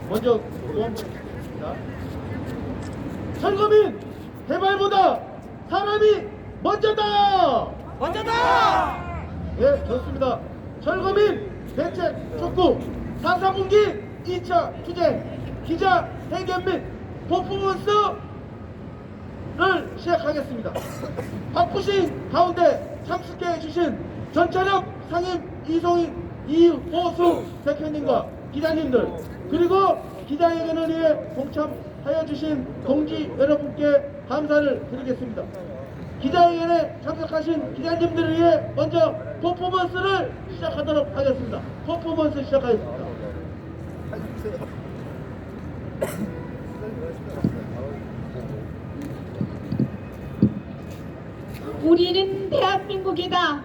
먼저 모험하겠습니다. 철거민 개발보다 사람이 먼저다. 네, 좋습니다. 철거민 대책 촉구 4.4분기 2차 투쟁 기자 회견 및 퍼포먼스를 시작하겠습니다. 바쁘신 가운데 참석해 주신 전차력 상임 이송인 이호수 대표님과 기자님들, 그리고 기자회견을 위해 동참하여 주신 동지 여러분께 감사를 드리겠습니다. 기자회견에 참석하신 기자님들을 위해 먼저 퍼포먼스를 시작하도록 하겠습니다. 퍼포먼스 시작하겠습니다. 우리는 대한민국이다.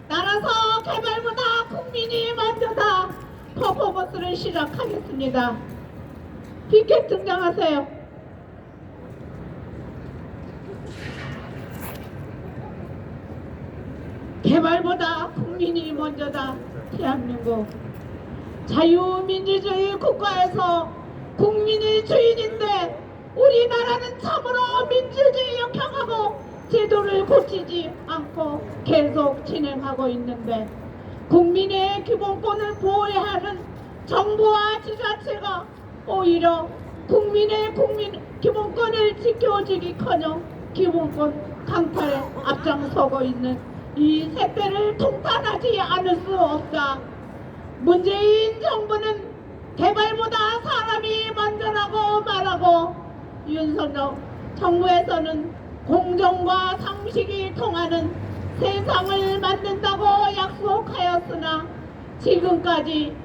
나라서 개발보다 국민이 먼저다. 퍼포먼스를 시작하겠습니다. 피켓 등장하세요. 개발보다 국민이 먼저다. 대한민국 자유민주주의 국가에서 국민이 주인인데 우리나라는 참으로 민주주의 역행하고 제도를 고치지 않고 계속 진행하고 있는데, 국민의 기본권을 보호해야 하는 정부와 지자체가 오히려 국민의 기본권을 지켜주기커녕 기본권 강탈에 앞장서고 있는 이 세대를 통탄하지 않을 수 없다. 문재인 정부는 개발보다 사람이 먼저라고 말하고, 윤석열 정부에서는 공정과 상식이 통하는 세상을 만든다고 약속하였으나 지금까지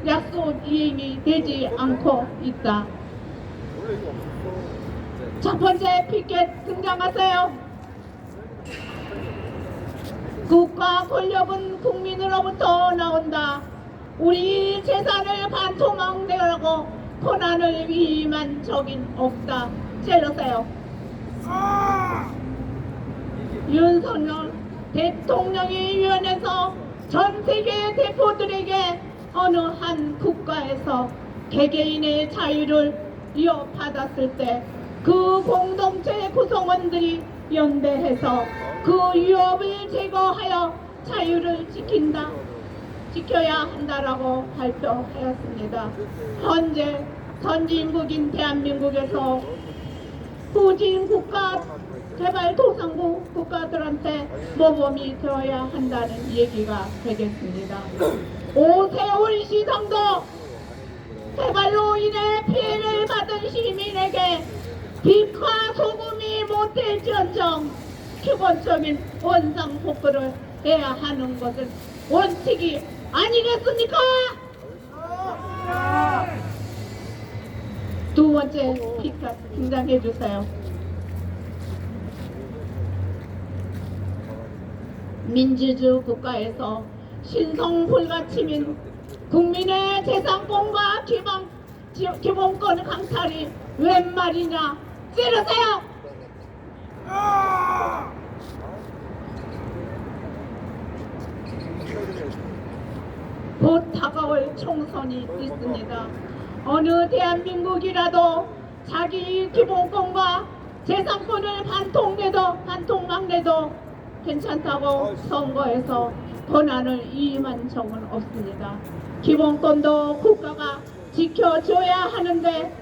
약속 이행이 되지 않고 있다. 첫 번째 피켓 등장하세요. 국가 권력은 국민으로부터 나온다. 우리 재산을 반토막내라고 권한을 위임한 적인 없다. 찔러세요. 윤석열 대통령이 유엔에서 전 세계 대표들에게 어느 한 국가에서 개개인의 자유를 위협받았을 때 그 공동체 구성원들이 연대해서 그 위협을 제거하여 자유를 지켜야 한다라고 발표하였습니다. 현재 선진국인 대한민국에서 후진 국가 개발도상국 국가들한테 모범이 되어야 한다는 얘기가 되겠습니다. 오세훈 시장도 개발로 인해 피해를 받은 시민에게 빛과 소금이 못될지언정 기본적인 원상복구를 해야 하는 것은 원칙이 아니겠습니까? 두 번째 피켓 등장해 주세요. 민주주의 국가에서 신성불가침인 국민의 재산권과 기본권 강탈이 웬 말이냐? 찌르세요! 곧 다가올 총선이 있습니다. 어느 대한민국이라도 자기 기본권과 재산권을 반통막내도 괜찮다고 선거에서 권한을 위임한 적은 없습니다. 기본권도 국가가 지켜줘야 하는데,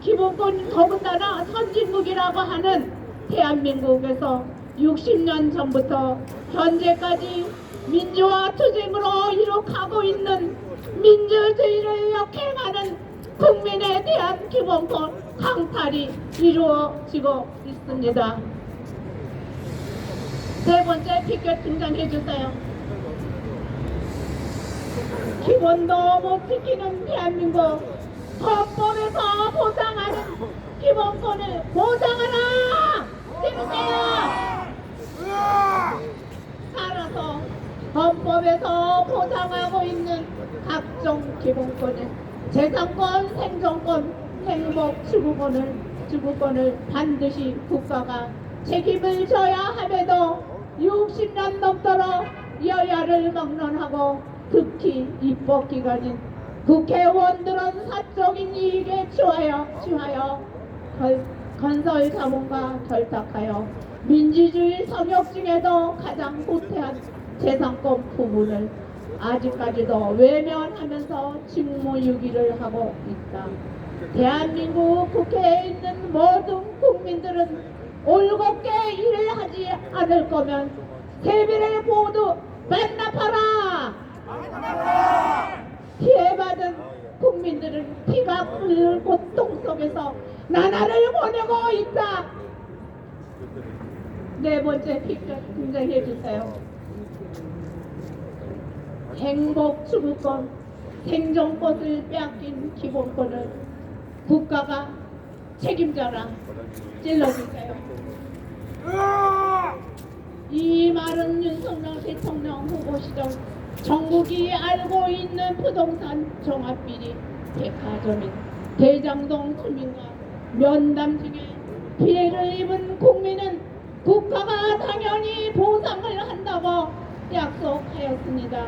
기본권 더군다나 선진국이라고 하는 대한민국에서 60년 전부터 현재까지 민주화 투쟁으로 이룩하고 있는 민주주의를 역행하는 국민에 대한 기본권 강탈이 이루어지고 있습니다. 세 번째 피켓 등장해 주세요. 기본도 못 지키는 대한민국, 헌법에서 보장하는 기본권을 보장하라! 찌르세요! 따라서 헌법에서 보장하고 있는 각종 기본권을, 재산권, 생존권, 행복 추구권을 반드시 국가가 책임을 져야 함에도 60년 넘도록 여야를 막론하고 특히 입법기관인 국회의원들은 사적인 이익에 취하여 건설 자본과 결탁하여 민주주의 성역 중에도 가장 후퇴한 재산권 부분을 아직까지도 외면하면서 직무유기를 하고 있다. 대한민국 국회에 있는 모든 국민들은 올곧게 일을 하지 않을 거면 세비를 모두 반납하라! 피해받은 국민들은 피가 끓는 고통 속에서 나날을 보내고 있다. 네 번째 피켓 등장해 주세요. 행복 추구권, 생존권을 빼앗긴 기본권을 국가가 책임져라. 찔러주세요. 이 말은 윤석열 대통령 후보 시절 전국이 알고 있는 부동산 종합비리 백화점인 대장동 주민과 면담 중에 피해를 입은 국민은 국가가 당연히 보상을 한다고 약속하였습니다.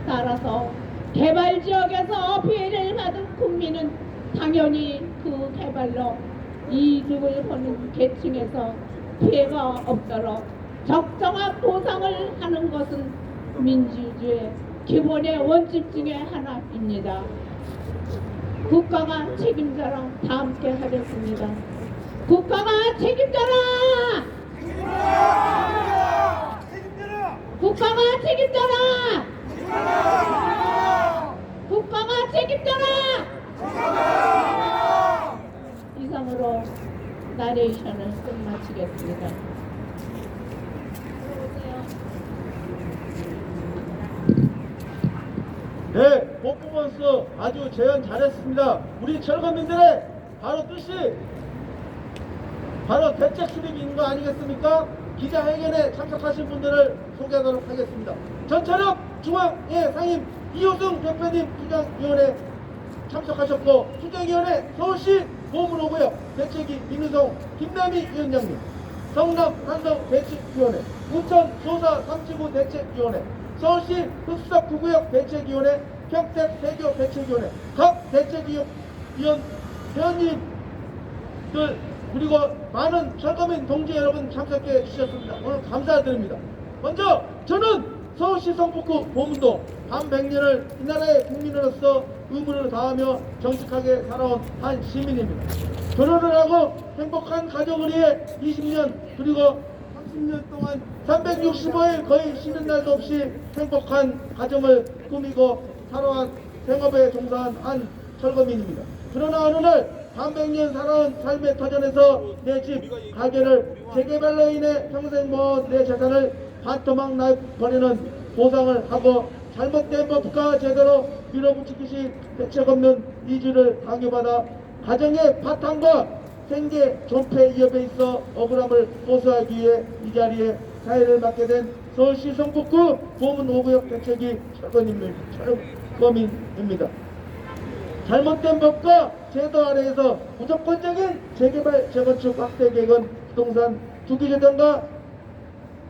따라서 개발지역에서 피해를 받은 국민은 당연히 그 개발로 이득을 보는 계층에서 피해가 없도록 적정한 보상을 하는 것은 민주주의 기본의 원칙 중에 하나입니다. 국가가 책임져라. 다 함께 하겠습니다. 국가가 책임져라! 국가가 책임져라! 국가가 책임져라! 이상으로 나레이션을 끝마치겠습니다. 네, 퍼포먼스 아주 재현 잘했습니다. 우리 철거민들의 바로 뜻이 바로 대책 수립인 거 아니겠습니까? 기자회견에 참석하신 분들을 소개하도록 하겠습니다. 전철역 중앙회 상임 이호승 대표님 투쟁위원회 참석하셨고, 투쟁위원회 서울시 보문호구역 대책위 민우성 김남희 위원장님, 성남 한성 대책위원회, 부천 소사 삼지구 대책위원회, 서울시 흑수사 9구역 대책위원회, 평택 대교 대책위원회, 각 대책위원 회원님들 그리고 많은 철거민 동지 여러분 참석해 주셨습니다. 오늘 감사드립니다. 먼저 저는 서울시 성북구 보문동 반백년을 이 나라의 국민으로서 의무를 다하며 정직하게 살아온 한 시민입니다. 결혼을 하고 행복한 가정을 위해 20년 그리고 30년 동안 365일 거의 쉬는 날도 없이 행복한 가정을 꾸미고 살아온 생업에 종사한 한 철거민입니다. 그러나 어느 날 반백년 살아온 삶의 터전에서 내 집, 가게를 재개발로 인해 평생 모은 내 재산을 반토막 나버리는 보상을 하고 잘못된 법과 제도로 밀어붙이듯이 대책 없는 이주를 강요받아 가정의 파탄과 생계 존폐 위협에 있어 억울함을 호소하기 위해 이 자리에 사회를 맡게 된 서울시 성북구 보문 5구역 대책위 철거민입니다. 잘못된 법과 제도 아래에서 무조건적인 재개발, 재건축 확대 계획은 부동산 주기조정과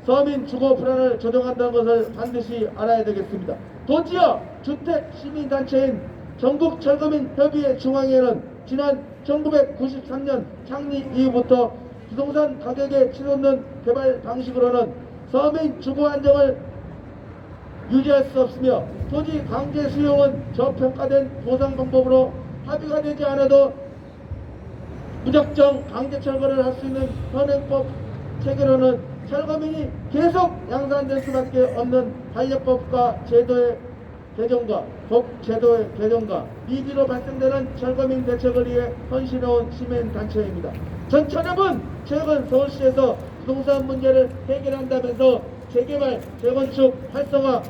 서민 주거 불안을 조정한다는 것을 반드시 알아야 되겠습니다. 도지어 주택 시민단체인 전국철거민협의회 중앙회는 지난 1993년 창립 이후부터 부동산 가격에 치솟는 개발 방식으로는 서민 주거 안정을 유지할 수 없으며 토지 강제 수용은 저평가된 보상 방법으로 합의가 되지 않아도 무작정 강제 철거를 할 수 있는 현행법 체계로는 철거민이 계속 양산될 수밖에 없는 관련법과 제도의 개정과 법 제도의 개정과 미비로 발생되는 철거민 대책을 위해 헌신해온 시민단체입니다. 전철협은 최근 서울시에서 부동산 문제를 해결한다면서 재개발, 재건축 활성화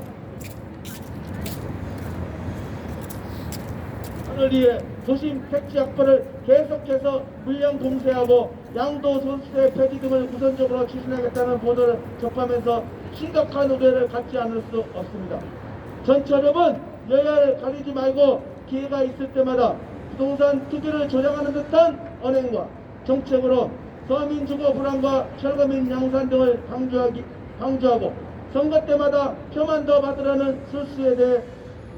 을 위해 도심 택지 확보를 계속해서 물량 공세하고 양도 손수대 폐지 등을 우선적으로 추진하겠다는 보도를 접하면서 심각한 우려를 갖지 않을 수 없습니다. 전철협은 여야를 가리지 말고 기회가 있을 때마다 부동산 투기를 조장하는 듯한 언행과 정책으로 서민 주거 불안과 철거민 양산 등을 강조하고 선거 때마다 표만 더 받으라는 술수에 대해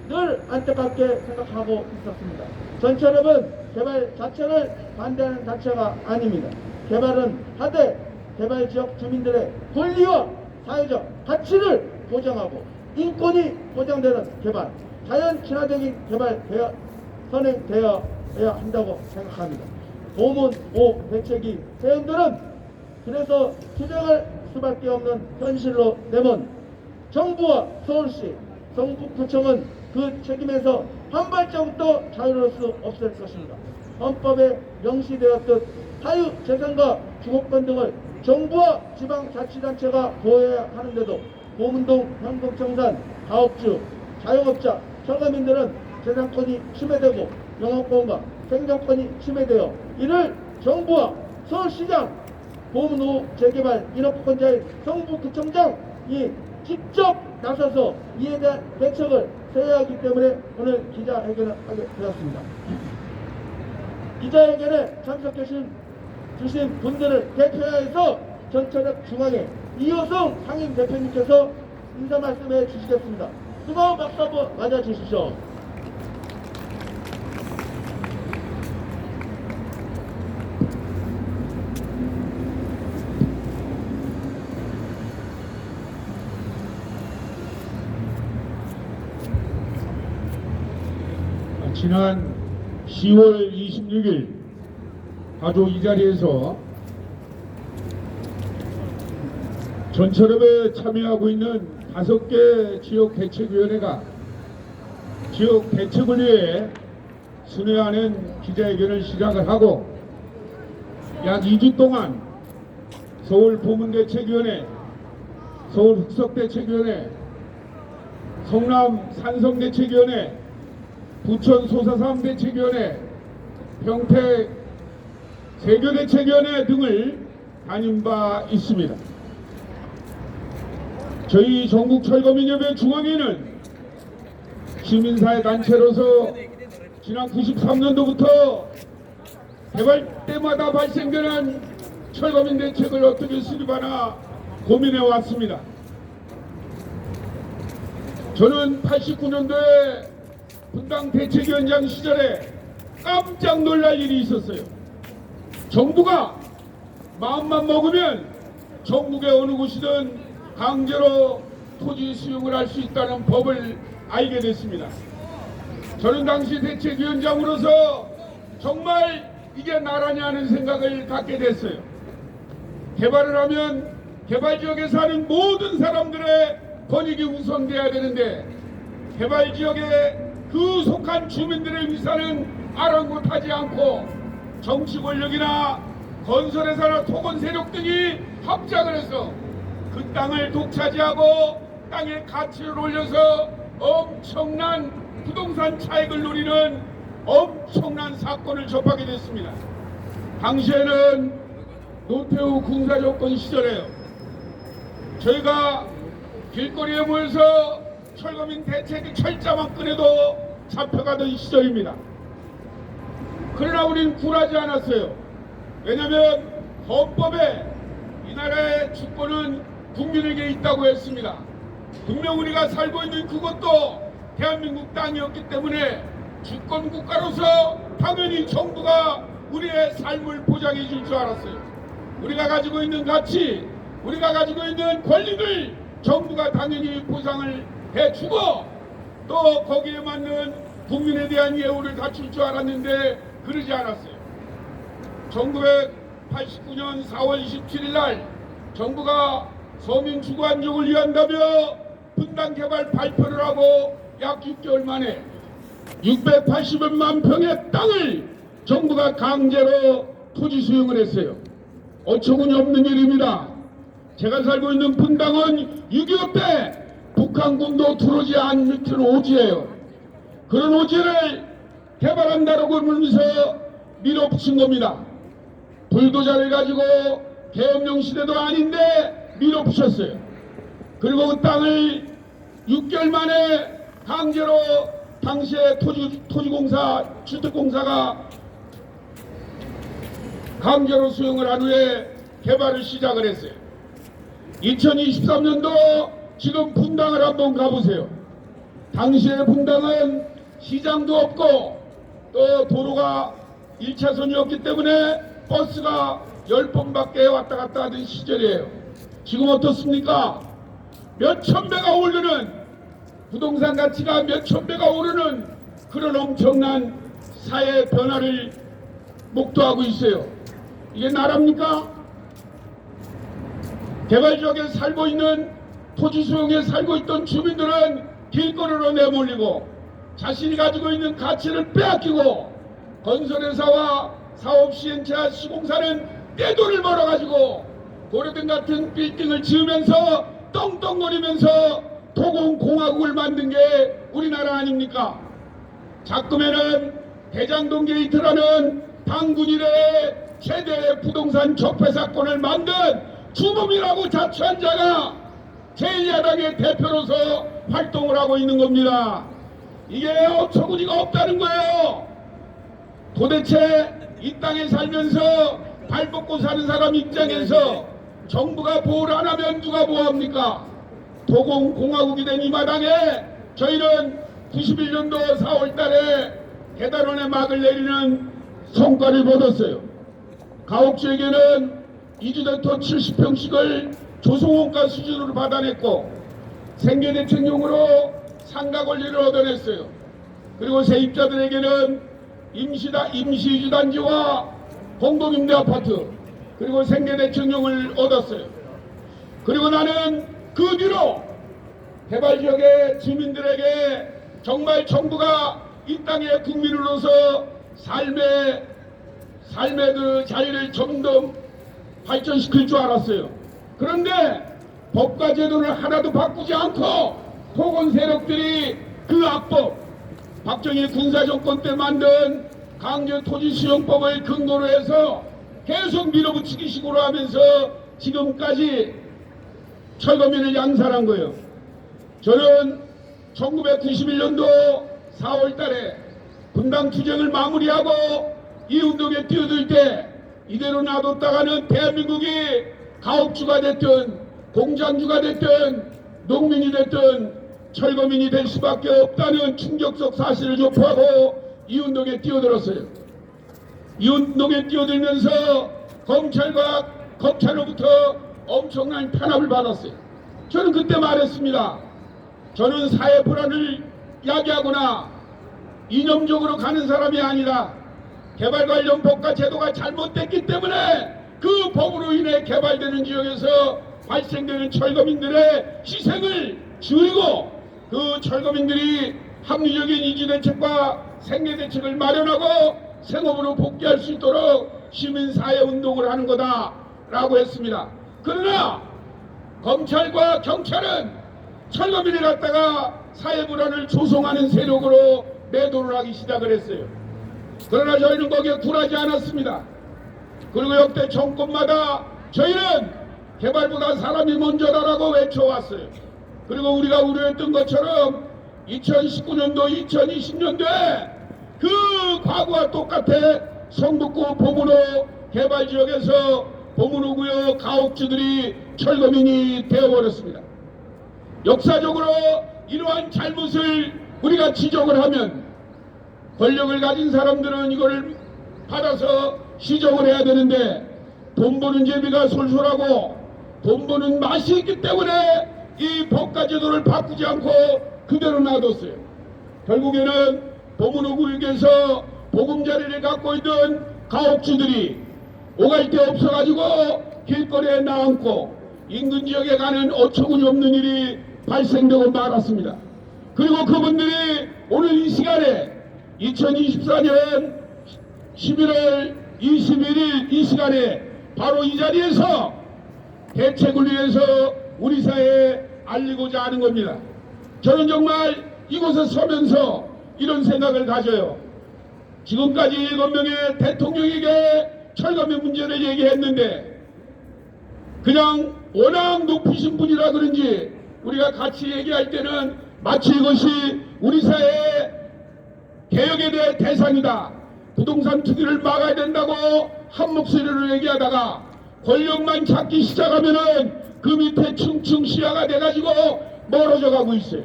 늘 안타깝게 생각하고 있었습니다. 전철협은 개발 자체를 반대하는 자체가 아닙니다. 개발은 하되 개발 지역 주민들의 권리와 사회적 가치를 보장하고 인권이 보장되는 개발, 자연 친화적인 개발 선행되어야 한다고 생각합니다. 고문 5 대책이 회원들은 그래서 투쟁할 수밖에 없는 현실로 내몬 정부와 서울시, 성북구청은 그 책임에서 한 발자국도 자유로울 수 없을 것입니다. 헌법에 명시되었듯 사유재산과 주거권 등을 정부와 지방자치단체가 보호해야 하는데도 고문동, 현금청산, 가업주, 자영업자, 철거민들은 재산권이 침해되고 영업권과 생존권이 침해되어 이를 정부와 서울시장, 고문후 재개발 인허권자인 성북구청장이 직접 나서서 이에 대한 대책을 세워야 하기 때문에 오늘 기자회견을 하게 되었습니다. 기자회견에 참석해 주신 분들을 대표해서 전철역 중앙에 이호성 상임 대표님께서 인사 말씀해 주시겠습니다. 뜨거운 박수 한번 맞아 주십시오. 지난 10월 26일 가족 이 자리에서 전철협에 참여하고 있는 5개 지역대책위원회가 지역 대책을 위해 순회하는 기자회견을 시작을 하고 약 2주 동안 서울 보문대책위원회, 서울 흑석대책위원회, 성남 산성대책위원회, 부천 소사삼대책위원회, 평택 세교대책위원회 등을 다닌 바 있습니다. 저희 전국철거민협회 중앙회는 시민사회 단체로서 지난 93년도부터 개발 때마다 발생되는 철거민 대책을 어떻게 수립하나 고민해 왔습니다. 저는 89년도에 분당 대책위원장 시절에 깜짝 놀랄 일이 있었어요. 정부가 마음만 먹으면 전국의 어느 곳이든 강제로 토지 수용을 할 수 있다는 법을 알게 됐습니다. 저는 당시 대책위원장으로서 정말 이게 나라냐 하는 생각을 갖게 됐어요. 개발을 하면 개발지역에 사는 모든 사람들의 권익이 우선돼야 되는데 개발지역에 그 속한 주민들의 위산은 아랑곳하지 않고 정치 권력이나 건설회사나 토건 세력 등이 합작을 해서 그 땅을 독차지하고 땅의 가치를 올려서 엄청난 부동산 차익을 누리는 엄청난 사건을 접하게 됐습니다. 당시에는 노태우 군사정권 시절에요. 저희가 길거리에 모여서 철거민 대책의 철자만 꺼내도 잡혀가던 시절입니다. 그러나 우린 굴하지 않았어요. 왜냐하면 헌법에 이 나라의 주권은 국민에게 있다고 했습니다. 분명 우리가 살고 있는 그것도 대한민국 땅이었기 때문에 주권 국가로서 당연히 정부가 우리의 삶을 보장해 줄 줄 알았어요. 우리가 가지고 있는 가치, 우리가 가지고 있는 권리를 정부가 당연히 보상을 해주고 또 거기에 맞는 국민에 대한 예우를 갖출 줄 알았는데 그러지 않았어요. 1989년 4월 27일 날 정부가 서민 주거 안정을 위한다며 분당 개발 발표를 하고 약 6개월 만에 680만 평의 땅을 정부가 강제로 토지 수용을 했어요. 어처구니 없는 일입니다. 제가 살고 있는 분당은 6.25 때 북한군도 들어오지 않는 오지예요. 그런 오지를 개발한다라고 하면서 밀어붙인 겁니다. 불도자를 가지고 계엄령 시대도 아닌데 밀어붙였어요. 그리고 그 땅을 6개월 만에 강제로 당시에 토지공사, 주택공사가 강제로 수용을 한 후에 개발을 시작을 했어요. 2023년도 지금 분당을 한번 가보세요. 당시에 분당은 시장도 없고 또 도로가 1차선이었기 때문에 버스가 10번밖에 왔다 갔다 하던 시절이에요. 지금 어떻습니까? 몇천 배가 오르는, 부동산 가치가 몇천 배가 오르는 그런 엄청난 사회 변화를 목도하고 있어요. 이게 나라입니까? 개발 지역에 살고 있는, 토지 수용에 살고 있던 주민들은 길거리로 내몰리고 자신이 가지고 있는 가치를 빼앗기고, 건설회사와 사업시행차 시공사는 떼돈을 벌어가지고 고려등 같은 빌딩을 지으면서 떵떵거리면서 도공공화국을 만든 게 우리나라 아닙니까? 작금에는 대장동 게이트라는 당군 이래의 최대 부동산 적폐 사건을 만든 주범이라고 자처한 자가 제1야당의 대표로서 활동을 하고 있는 겁니다. 이게 어처구니가 없다는 거예요. 도대체 이 땅에 살면서 발 뻗고 사는 사람 입장에서 정부가 보호를 안 하면 누가 보호합니까? 도공공화국이 된 이 마당에 저희는 91년도 4월 달에 계단원의 막을 내리는 성과를 거뒀어요. 가옥주에게는 이주대토 70평씩을 조성원가 수준으로 받아냈고, 생계대책용으로 상가 권리를 얻어냈어요. 그리고 세입자들에게는 임시이주단지와 공동임대아파트, 그리고 생계대책용을 얻었어요. 그리고 나는 그 뒤로 개발지역의 주민들에게 정말 정부가 이 땅의 국민으로서 삶의 그 자리를 점점 발전시킬 줄 알았어요. 그런데 법과 제도를 하나도 바꾸지 않고 토건 세력들이 그 악법, 박정희 군사정권 때 만든 강제토지수용법을 근거로 해서 계속 밀어붙이기 식으로 하면서 지금까지 철거민을 양산한 거예요. 저는 1991년도 4월 달에 분당 투쟁을 마무리하고 이 운동에 뛰어들 때 이대로 놔뒀다가는 대한민국이 가옥주가 됐든 공장주가 됐든 농민이 됐든 철거민이 될 수밖에 없다는 충격적 사실을 접하고 이 운동에 뛰어들었어요. 이 운동에 뛰어들면서 검찰과 검찰로부터 엄청난 탄압을 받았어요. 저는 그때 말했습니다. 저는 사회 불안을 야기하거나 이념적으로 가는 사람이 아니라 개발 관련 법과 제도가 잘못됐기 때문에 그 법으로 인해 개발되는 지역에서 발생되는 철거민들의 희생을 줄이고 그 철거민들이 합리적인 이주대책과 생계대책을 마련하고 생업으로 복귀할 수 있도록 시민사회운동을 하는 거다라고 했습니다. 그러나 검찰과 경찰은 철거민을 갖다가 사회불안을 조성하는 세력으로 매도를 하기 시작을 했어요. 그러나 저희는 거기에 굴하지 않았습니다. 그리고 역대 정권마다 저희는 개발보다 사람이 먼저다라고 외쳐왔어요. 그리고 우리가 우려했던 것처럼 2019년도, 2020년도에 그 과거와 똑같아 성북구 보문호 개발지역에서 보문호구역 가옥주들이 철거민이 되어버렸습니다. 역사적으로 이러한 잘못을 우리가 지적을 하면 권력을 가진 사람들은 이걸 받아서 시정을 해야 되는데 돈 버는 재미가 솔솔하고 돈 버는 맛이 있기 때문에 이 법과 제도를 바꾸지 않고 그대로 놔뒀어요. 결국에는 보문호구역에서 보금자리를 갖고 있던 가옥주들이 오갈 데 없어가지고 길거리에 나앉고 인근 지역에 가는 어처구니 없는 일이 발생되고 말았습니다. 그리고 그분들이 오늘 이 시간에 2024년 11월 21일 이 시간에 바로 이 자리에서 대책을 위해서 우리 사회에 알리고자 하는 겁니다. 저는 정말 이곳에 서면서 이런 생각을 가져요. 지금까지 7명의 대통령에게 철거민 문제를 얘기했는데 그냥 워낙 높으신 분이라 그런지 우리가 같이 얘기할 때는 마치 이것이 우리 사회의 개혁에 대한 대상이다, 부동산 투기를 막아야 된다고 한 목소리로 얘기하다가 권력만 잡기 시작하면은 그 밑에 충충 시야가 돼가지고 멀어져 가고 있어요.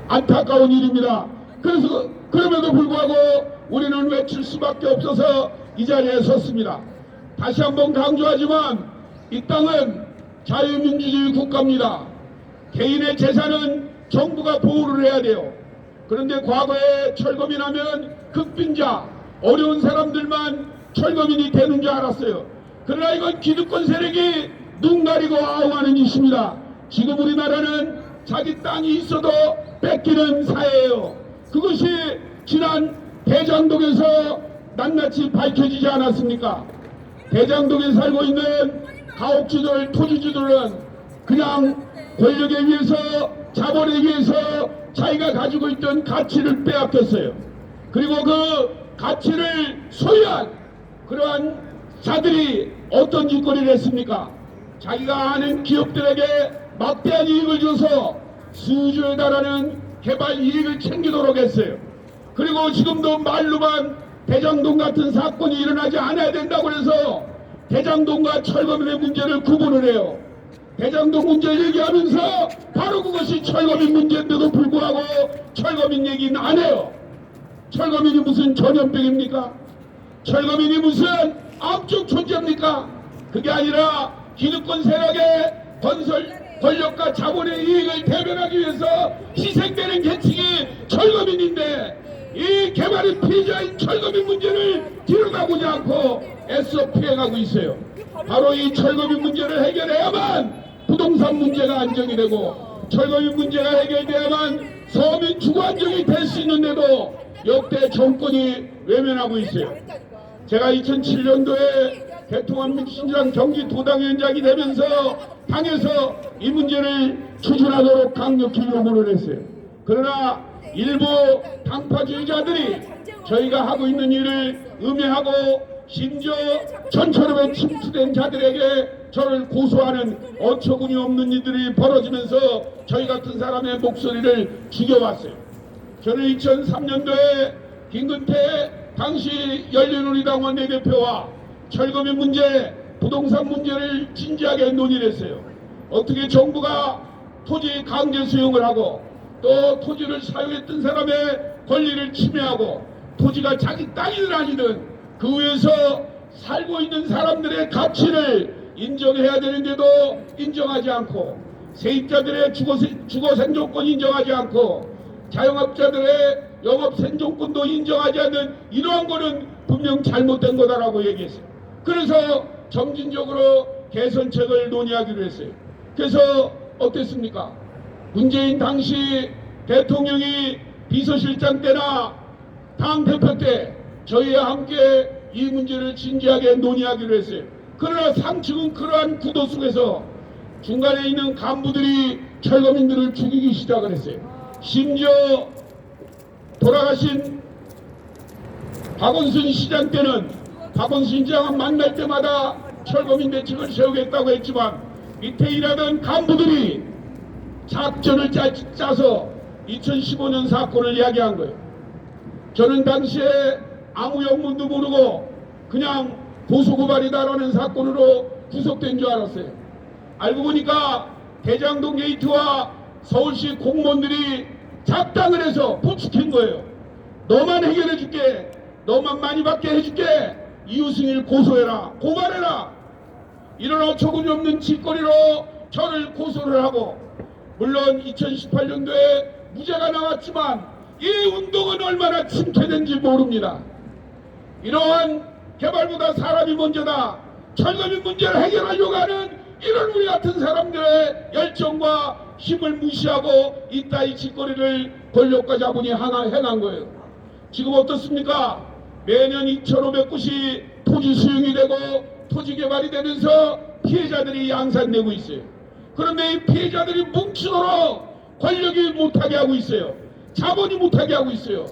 안타까운 일입니다. 그래서 그럼에도 불구하고 우리는 외칠 수밖에 없어서 이 자리에 섰습니다. 다시 한번 강조하지만 이 땅은 자유민주주의 국가입니다. 개인의 재산은 정부가 보호를 해야 돼요. 그런데 과거에 철거민 하면 극빈자, 어려운 사람들만 철거민이 되는 줄 알았어요. 그러나 이건 기득권 세력이 눈 가리고 아웅하는 짓입니다. 지금 우리나라는 자기 땅이 있어도 뺏기는 사회예요. 그것이 지난 대장동에서 낱낱이 밝혀지지 않았습니까? 대장동에 살고 있는 가옥주들, 토지주들은 그냥 권력에 의해서, 자본에 의해서 자기가 가지고 있던 가치를 빼앗겼어요. 그리고 그 가치를 소유한 그러한 자들이 어떤 짓거리를 했습니까? 자기가 아는 기업들에게 막대한 이익을 줘서 수조에 달하는 개발 이익을 챙기도록 했어요. 그리고 지금도 말로만 대장동 같은 사건이 일어나지 않아야 된다고 해서 대장동과 철거민의 문제를 구분을 해요. 대장동 문제를 얘기하면서 바로 그것이 철거민 문제인데도 불구하고 철거민 얘기는 안 해요. 철거민이 무슨 전염병입니까? 철거민이 무슨 암적 존재입니까? 그게 아니라 기득권 세력의 권력과 자본의 이익을 대변하기 위해서 희생되는 계층이 철거민인데 이 개발의 피해자인 철거민 문제를 들여다보지 않고 애써 피해가고 있어요. 바로 이 철거민 문제를 해결해야만 부동산 문제가 안정이 되고 철거민 문제가 해결돼야만 서민 주거 안정이 될 수 있는데도 역대 정권이 외면하고 있어요. 제가 2007년도에 대통령 민주신당 경기도당위원장이 되면서 당에서 이 문제를 추진하도록 강력히 요구를 했어요. 그러나 일부 당파주의자들이 저희가 하고 있는 일을 음해하고 심지어 전처럼에 침투된 자들에게 저를 고소하는 어처구니 없는 일들이 벌어지면서 저희 같은 사람의 목소리를 죽여왔어요. 저는 2003년도에 김근태 당시 열린우리당 원내대표와 철거민 문제, 부동산 문제를 진지하게 논의를 했어요. 어떻게 정부가 토지 강제 수용을 하고 또 토지를 사용했던 사람의 권리를 침해하고 토지가 자기 땅이든 아니든 그 위에서 살고 있는 사람들의 가치를 인정해야 되는데도 인정하지 않고 세입자들의 주거 생존권 인정하지 않고 자영업자들의 영업 생존권도 인정하지 않는 이러한 거는 분명 잘못된 거다라고 얘기했어요. 그래서 점진적으로 개선책을 논의하기로 했어요. 그래서 어땠습니까? 문재인 당시 대통령이 비서실장 때나 당대표 때 저희와 함께 이 문제를 진지하게 논의하기로 했어요. 그러나 상층은 그러한 구도 속에서 중간에 있는 간부들이 철거민들을 죽이기 시작을 했어요. 심지어 돌아가신 박원순 시장 때는 박원순 시장을 만날 때마다 철거민 대책을 세우겠다고 했지만 밑에 일하던 간부들이 작전을 짜서 2015년 사건을 이야기한 거예요. 저는 당시에 아무 영문도 모르고 그냥 고소고발이다라는 사건으로 구속된 줄 알았어요. 알고 보니까 대장동 게이트와 서울시 공무원들이 작당을 해서 부추긴 거예요. 너만 해결해 줄게. 너만 많이 받게 해줄게. 이유승일 고소해라. 고발해라. 이런 어처구니 없는 짓거리로 저를 고소를 하고 물론 2018년도에 무죄가 나왔지만 이 운동은 얼마나 침체된지 모릅니다. 이러한 개발보다 사람이 먼저다. 철거민 문제를 해결하려고 하는 이런 우리 같은 사람들의 열정과 힘을 무시하고 이따위 짓거리를 권력과 자본이 행한 거예요. 지금 어떻습니까? 매년 2,500곳이 토지 수용이 되고 토지 개발이 되면서 피해자들이 양산되고 있어요. 그런데 이 피해자들이 뭉치도록 권력이 못하게 하고 있어요. 자본이 못하게 하고 있어요.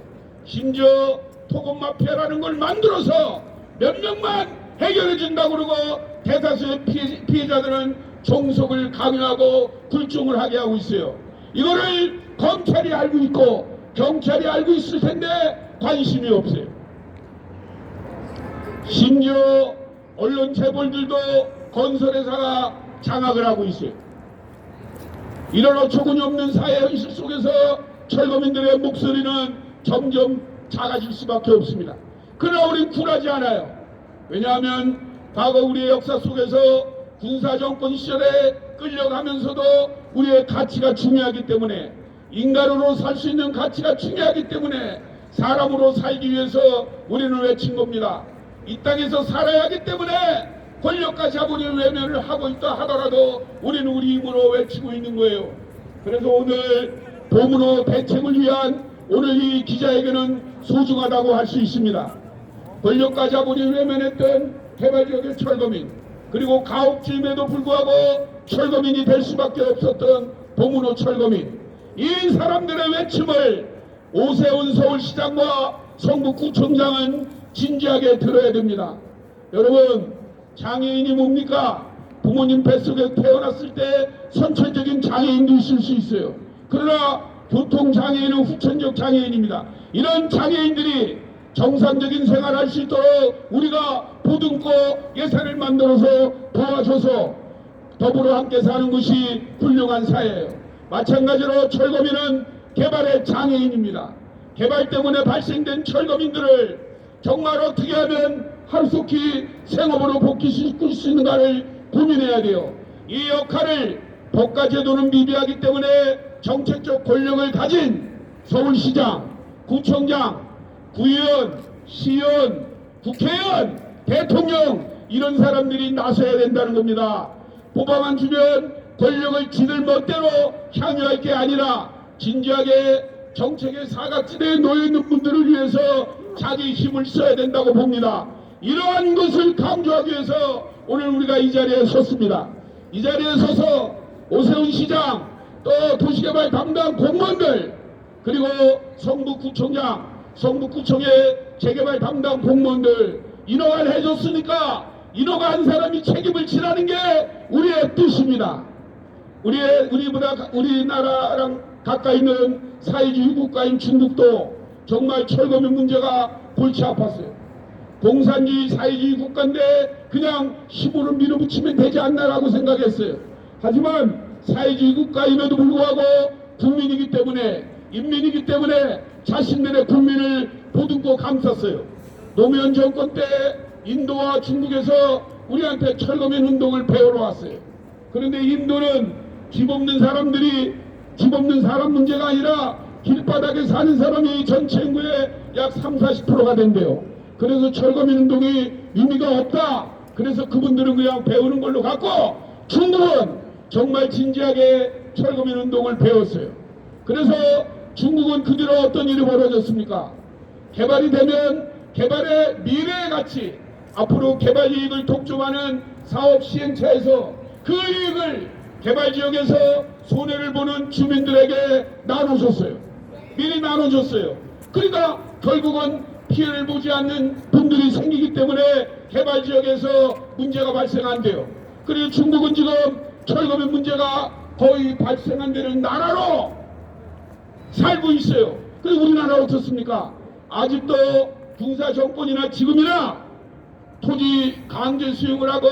심지어 토건마피아라는 걸 만들어서 몇 명만 해결해 준다고 그러고 대다수의 피해자들은 종속을 강요하고 굴종을 하게 하고 있어요. 이거를 검찰이 알고 있고 경찰이 알고 있을 텐데 관심이 없어요. 심지어 언론 재벌들도 건설회사가 장악을 하고 있어요. 이런 어처구니 없는 사회 현실 속에서 철거민들의 목소리는 점점 작아질 수밖에 없습니다. 그러나 우린 굴하지 않아요. 왜냐하면 과거 우리의 역사 속에서 군사정권 시절에 끌려가면서도 우리의 가치가 중요하기 때문에, 인간으로 살 수 있는 가치가 중요하기 때문에 사람으로 살기 위해서 우리는 외친 겁니다. 이 땅에서 살아야 하기 때문에 권력과 자본이 외면을 하고 있다 하더라도 우리는 우리 힘으로 외치고 있는 거예요. 그래서 오늘 도문호 대책을 위한 오늘 이 기자회견은 소중하다고 할 수 있습니다. 권력과 자본이 외면했던 개발지역의 철거민, 그리고 가혹주의에도 불구하고 철거민이 될 수밖에 없었던 도문호 철거민, 이 사람들의 외침을 오세훈 서울시장과 성북구청장은 진지하게 들어야 됩니다. 여러분, 장애인이 뭡니까? 부모님 뱃속에 태어났을 때 선천적인 장애인도 있을 수 있어요. 그러나 교통장애인은 후천적 장애인입니다. 이런 장애인들이 정상적인 생활을 할 수 있도록 우리가 보듬고 예산을 만들어서 도와줘서 더불어 함께 사는 것이 훌륭한 사회예요. 마찬가지로 철거민은 개발의 장애인입니다. 개발 때문에 발생된 철거민들을 정말 어떻게 하면 하루속히 생업으로 복귀시킬 수 있는가를 고민해야 돼요. 이 역할을 법과제도는 미비하기 때문에 정책적 권력을 가진 서울시장, 구청장, 구의원, 시의원, 국회의원, 대통령, 이런 사람들이 나서야 된다는 겁니다. 뽑아만 주면 권력을 지들 멋대로 향유할 게 아니라 진지하게 정책의 사각지대에 놓여있는 분들을 위해서 자기 힘을 써야 된다고 봅니다. 이러한 것을 강조하기 위해서 오늘 우리가 이 자리에 섰습니다. 이 자리에 서서 오세훈 시장, 또 도시개발 담당 공무원들, 그리고 성북구청장, 성북구청의 재개발 담당 공무원들 인허가를 해줬으니까 인허가 한 사람이 책임을 지라는 게 우리의 뜻입니다. 우리나라랑 가까이 있는 사회주의 국가인 중국도 정말 철거민 문제가 골치 아팠어요. 공산주의 사회주의 국가인데 그냥 힘으로 밀어붙이면 되지 않나라고 생각했어요. 하지만 사회주의 국가임에도 불구하고 국민이기 때문에, 인민이기 때문에 자신들의 국민을 보듬고 감쌌어요. 노무현 정권 때 인도와 중국에서 우리한테 철거민 운동을 배우러 왔어요. 그런데 인도는 집 없는 사람들이 집 없는 사람 문제가 아니라 길바닥에 사는 사람이 전체 인구의 약 30~40%가 된대요. 그래서 철거민 운동이 의미가 없다. 그래서 그분들은 그냥 배우는 걸로 갖고 중국은 정말 진지하게 철거민 운동을 배웠어요. 그래서 중국은 그 뒤로 어떤 일이 벌어졌습니까? 개발이 되면 개발의 미래의 가치, 앞으로 개발 이익을 독점하는 사업 시행차에서 그 이익을 개발지역에서 손해를 보는 주민들에게 나눠줬어요. 미리 나눠줬어요. 그러니까 결국은 피해를 보지 않는 분들이 생기기 때문에 개발지역에서 문제가 발생한대요. 그리고 중국은 지금 철거민 문제가 거의 발생 안 되는 나라로 살고 있어요. 그리고 우리나라 어떻습니까? 아직도 군사정권이나 지금이나 토지 강제 수용을 하고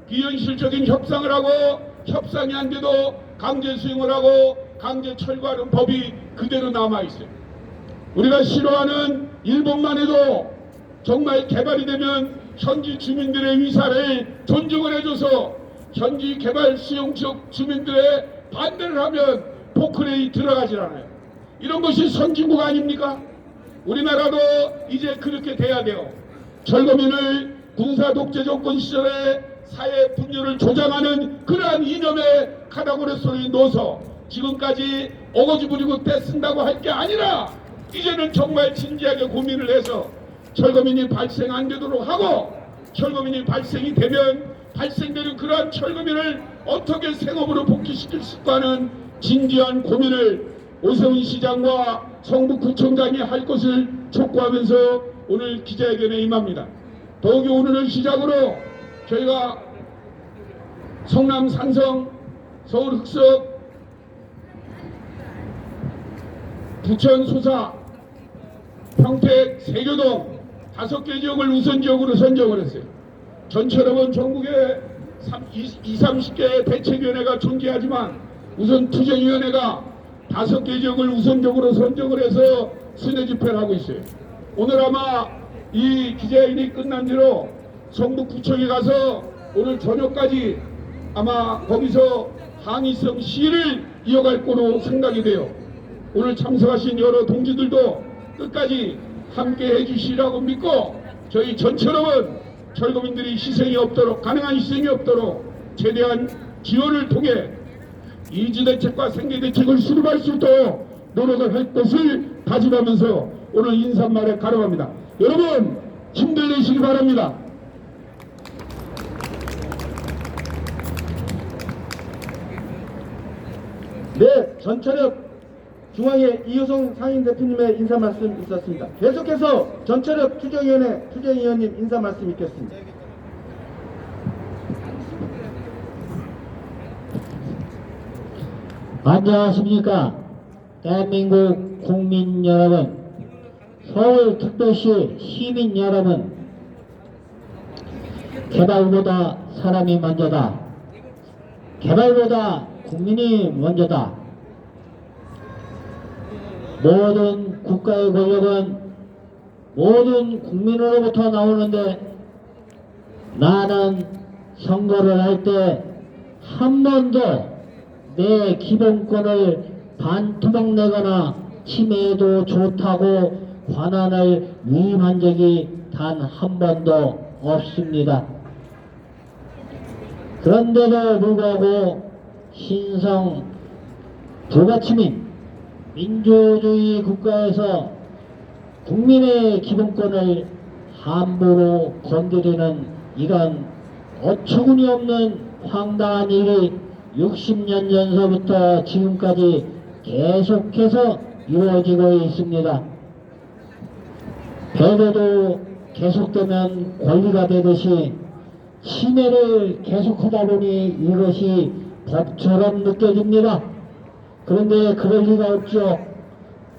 비현실적인 협상을 하고 협상이 안 돼도 강제 수용을 하고 강제 철거하는 법이 그대로 남아있어요. 우리가 싫어하는 일본만 해도 정말 개발이 되면 현지 주민들의 의사를 존중을 해줘서 현지 개발 수용 지역 주민들의 반대를 하면 포크레인이 들어가질 않아요. 이런 것이 선진국 아닙니까? 우리나라도 이제 그렇게 돼야 돼요. 철거민을 군사 독재 정권 시절에 사회 분열을 조장하는 그러한 이념의 카테고리에 넣어서 지금까지 어거지 부리고 떼쓴다고 할 게 아니라 이제는 정말 진지하게 고민을 해서 철거민이 발생 안 되도록 하고, 철거민이 발생이 되면 발생되는 그러한 철거민을 어떻게 생업으로 복귀시킬 수 있을까 하는 진지한 고민을 오세훈 시장과 성북구청장이 할 것을 촉구하면서 오늘 기자회견에 임합니다. 더욱이 오늘을 시작으로 저희가 성남 산성, 서울 흑석, 부천 소사, 평택 세교동, 5개 지역을 우선 지역으로 선정을 했어요. 전처럼은 전국에 30개 대책위원회가 존재하지만 우선 투쟁위원회가 5개 지역을 우선적으로 선정을 해서 순회 집회를 하고 있어요. 오늘 아마 이 기자회견이 끝난 뒤로 성북구청에 가서 오늘 저녁까지 아마 거기서 항의성 시위를 이어갈 거로 생각이 돼요. 오늘 참석하신 여러 동지들도 끝까지 함께 해주시라고 믿고 저희 전처럼은 철거민들이 희생이 없도록, 가능한 희생이 없도록 최대한 지원을 통해 이주대책과 생계대책을 수립할 수 있도록 노력을 할 것을 다짐하면서 오늘 인사말에 가려갑니다. 여러분 힘들내시기 바랍니다. 네, 전철역 중앙회 이효성 상임대표님의 인사 말씀 있었습니다. 계속해서 전철역 투쟁위원회 투쟁위원님 인사 말씀 있겠습니다. 안녕하십니까. 대한민국 국민 여러분, 서울특별시 시민 여러분, 개발보다 사람이 먼저다. 개발보다 국민이 먼저다. 모든 국가의 권력은 모든 국민으로부터 나오는데 나는 선거를 할 때 한 번도 내 기본권을 반토막 내거나 침해해도 좋다고 권한을 위임한 적이 단 한 번도 없습니다. 그런데도 불구하고 신성 불가침인 민주주의 국가에서 국민의 기본권을 함부로 건드리는 이런 어처구니 없는 황당한 일이 60년 전서부터 지금까지 계속해서 이루어지고 있습니다. 배려도 계속되면 권리가 되듯이 침해를 계속하다 보니 이것이 법처럼 느껴집니다. 그런데 그럴 리가 없죠.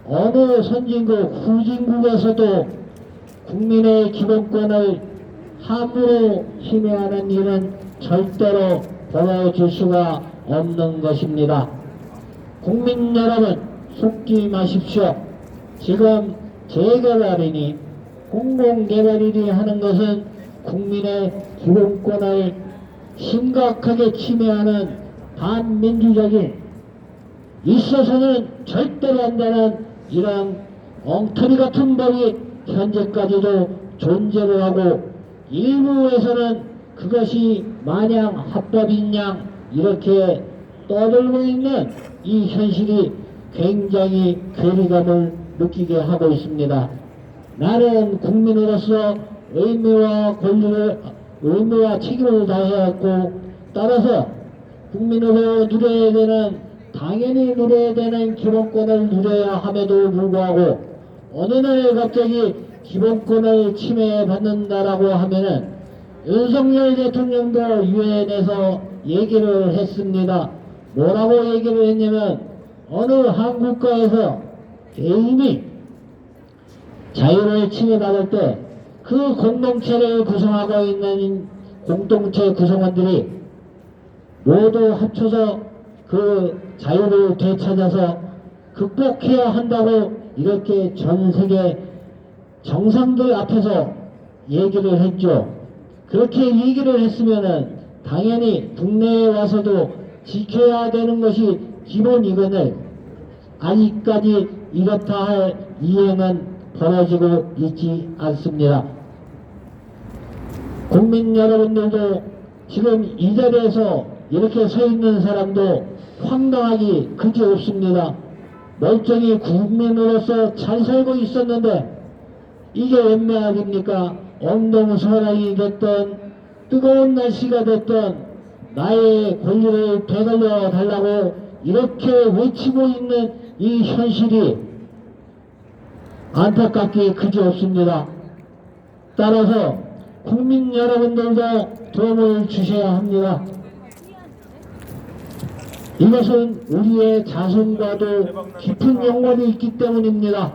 어느 선진국, 후진국에서도 국민의 기본권을 함부로 침해하는 일은 절대로 벌어질 수가 없는 것입니다. 국민 여러분, 속지 마십시오. 지금 재개발이니 공공개발이니 하는 것은 국민의 기본권을 심각하게 침해하는 반민주적인, 있어서는 절대로 안 되는 이런 엉터리 같은 법이 현재까지도 존재를 하고 일부에서는 그것이 마냥 합법인 양 이렇게 떠들고 있는 이 현실이 굉장히 괴리감을 느끼게 하고 있습니다. 나는 국민으로서 의무와 책임을 다해야 했고, 따라서 국민으로 누려야 되는, 당연히 누려야 되는 기본권을 누려야 함에도 불구하고 어느 날 갑자기 기본권을 침해받는다라고 하면은 윤석열 대통령도 유엔에서 얘기를 했습니다. 뭐라고 얘기를 했냐면, 어느 한 국가에서 개인이 자유를 침해받을 때 그 공동체를 구성하고 있는 공동체 구성원들이 모두 합쳐서 그 자유를 되찾아서 극복해야 한다고 이렇게 전 세계 정상들 앞에서 얘기를 했죠. 그렇게 얘기를 했으면은 당연히 국내에 와서도 지켜야 되는 것이 기본이거늘 아직까지 이렇다 할 이행은 벌어지고 있지 않습니다. 국민 여러분들도 지금 이 자리에서 이렇게 서 있는 사람도 황당하기 그지없습니다. 멀쩡히 국민으로서 잘 살고 있었는데 이게 웬 말입니까? 엉덩소란이 됐던 뜨거운 날씨가 됐던 나의 권리를 되돌려 달라고 이렇게 외치고 있는 이 현실이 안타깝기 그지없습니다. 따라서 국민 여러분들도 도움을 주셔야 합니다. 이것은 우리의 자손과도 깊은 연관이 있기 때문입니다.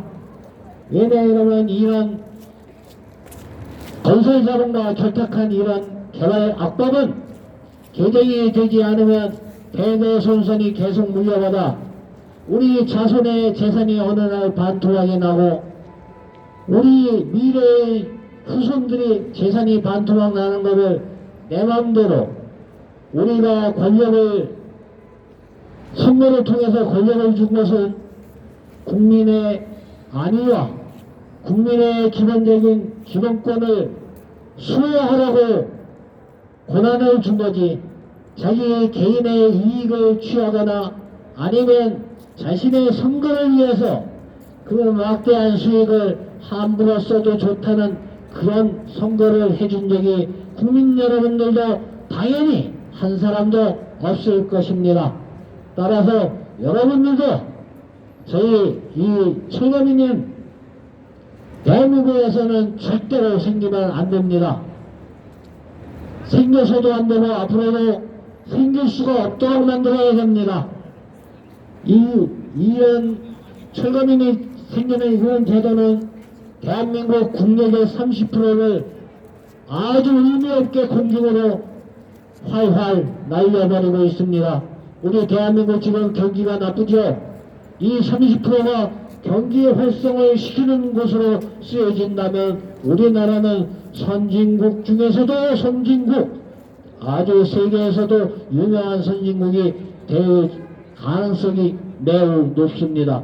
왜냐하면 이런 건설사업과 결탁한 이런 개발 악법은 개정이 되지 않으면 대대손손이 계속 물려받아 우리 자손의 재산이 어느 날 반토막이 나고 우리 미래의 후손들이 재산이 반토막 나는 것을 내 마음대로 우리가 권력을 선거를 통해서 권력을 준 것은 국민의 안위와 국민의 기본적인 기본권을 수호하라고 권한을 준 거지 자기 개인의 이익을 취하거나 아니면 자신의 선거를 위해서 그 막대한 수익을 함부로 써도 좋다는 그런 선거를 해준 적이 국민 여러분들도 당연히 한 사람도 없을 것입니다. 따라서 여러분들도 저희 이 철거민은 대한민국에서는 절대로 생기면 안 됩니다. 생겨서도 안 되고 앞으로도 생길 수가 없도록 만들어야 됩니다. 이런 철거민이 생기는 이런 제도는 대한민국 국력의 30%를 아주 의미 없게 공중으로 활활 날려버리고 있습니다. 우리 대한민국 지금 경기가 나쁘죠? 이 30%가 경기 활성을 시키는 곳으로 쓰여진다면 우리나라는 선진국 중에서도 선진국, 아주 세계에서도 유명한 선진국이 될 가능성이 매우 높습니다.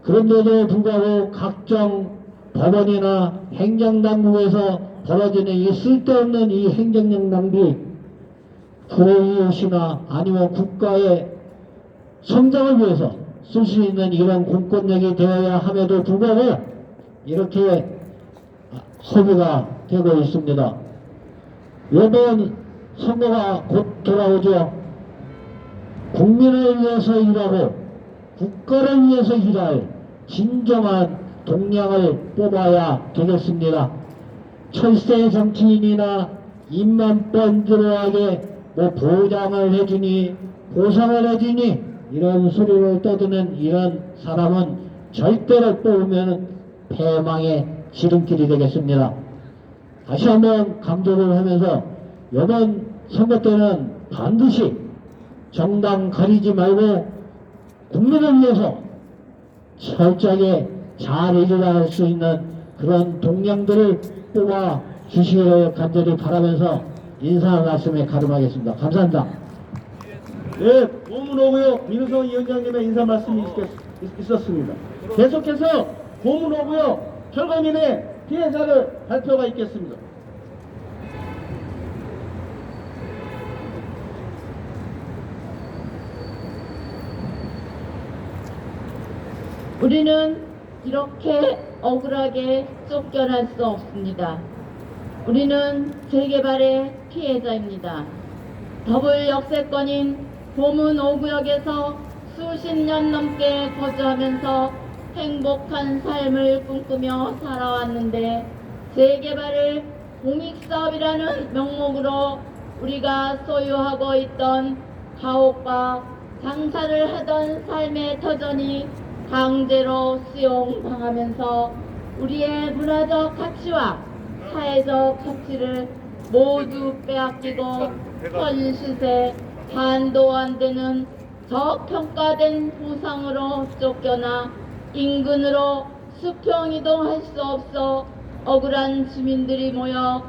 그런데도 불구하고 각종 법원이나 행정당국에서 벌어지는 이 쓸데없는 이 행정력 낭비, 불이웃이나 아니면 국가의 성장을 위해서 쓸 수 있는 이런 공권력이 되어야 함에도 불구하고 이렇게 허비가 되고 있습니다. 이번 선거가 곧 돌아오죠. 국민을 위해서 일하고 국가를 위해서 일할 진정한 동량을 뽑아야 되겠습니다. 철새 정치인이나 입만 번들어하게 뭐 보장을 해주니 보상을 해주니 이런 소리를 떠드는 이런 사람은 절대로 뽑으면 패망의 지름길이 되겠습니다. 다시 한번 강조를 하면서 이번 선거 때는 반드시 정당 가리지 말고 국민을 위해서 철저하게 잘 일할 수 있는 그런 동량들을 뽑아 주시기를 간절히 바라면서 인사 말씀에 가름하겠습니다. 감사합니다. 네, 고문호구역 민우성 위원장님의 인사 말씀이 있었습니다. 계속해서 고문호구역 철거민의 피해자를 발표가 있겠습니다. 우리는 이렇게 억울하게 쫓겨날 수 없습니다. 우리는 재개발의 피해자입니다. 더블 역세권인 보문 5구역에서 수십 년 넘게 거주하면서 행복한 삶을 꿈꾸며 살아왔는데 재개발을 공익사업이라는 명목으로 우리가 소유하고 있던 가옥과 장사를 하던 삶의 터전이 강제로 수용당하면서 우리의 문화적 가치와 사회적 가치를 모두 빼앗기고 현실세 반도 안 되는 저평가된 보상으로 쫓겨나 인근으로 수평이동할 수 없어 억울한 주민들이 모여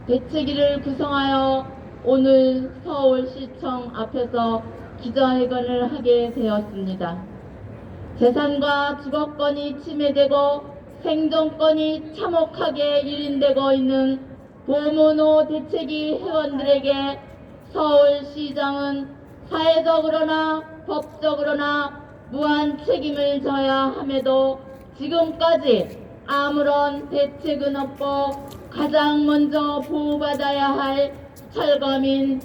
대책위를 구성하여 오늘 서울시청 앞에서 기자회견을 하게 되었습니다. 재산과 주거권이 침해되고 생존권이 참혹하게 유린되고 있는 보문호 대책위 회원들에게 서울시장은 사회적으로나 법적으로나 무한 책임을 져야 함에도 지금까지 아무런 대책은 없고 가장 먼저 보호받아야 할 철거민,